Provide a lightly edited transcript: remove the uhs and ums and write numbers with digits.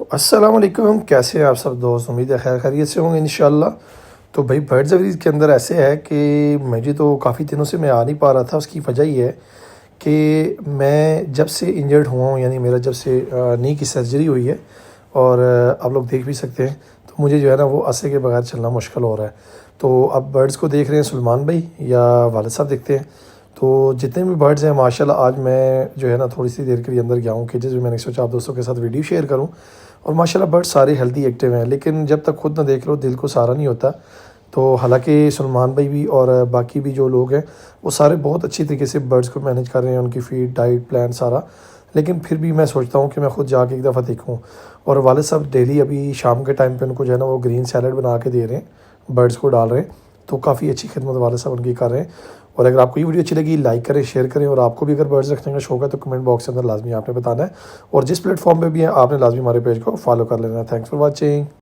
तो अस्सलाम वालेकुम, कैसे हैं आप सब दोस्त। उम्मीद है खैर खैरियत से होंगे इंशाल्लाह। तो भाई बर्ड्स अवीज़ के अंदर ऐसे है कि मुझे तो काफ़ी दिनों से मैं आ नहीं पा रहा था। उसकी वजह ये है कि मैं जब से इंजर्ड हुआ हूँ, यानी मेरा जब से नी की सर्जरी हुई है और आप लोग देख भी सकते हैं, तो मुझे जो है ना वो असे के बगैर चलना मुश्किल हो रहा है। तो अब बर्ड्स को देख रहे हैं सुलेमान भाई या वालिद साहब देखते हैं। तो जितने भी बर्ड्स हैं माशाल्लाह, आज मैं जो है ना थोड़ी सी देर के लिए अंदर गया हूँ केजेस में। मैंने सोचा आप दोस्तों के साथ वीडियो शेयर करूँ। और माशाल्लाह बर्ड्स सारे हेल्दी एक्टिव हैं, लेकिन जब तक खुद ना देख लो दिल को सारा नहीं होता। तो हालांकि सलमान भाई भी और बाकी भी जो लोग हैं वो सारे बहुत अच्छी तरीके से बर्ड्स को मैनेज कर रहे हैं, उनकी फीड डाइट प्लान सारा। लेकिन फिर भी मैं सोचता हूँ कि मैं खुद जाके एक दफ़ा देखूँ। और वालिद साहब डेली अभी शाम के टाइम पे उनको जो है ना वो ग्रीन सैलड बना के दे रहे हैं, बर्ड्स को डाल रहे हैं। तो काफ़ी अच्छी खिदमत वालिद साहब उनकी कर रहे हैं। और अगर आपको ये वीडियो अच्छी लगी लाइक करें, शेयर करें। और आपको भी अगर बर्ड्स रखने का शौक है तो कमेंट बॉक्स के अंदर लाजमी आपने बताना है। और जिस प्लेटफॉर्म पे भी है आपने लाजमी हमारे पेज को फॉलो कर लेना है। Thanks for watching.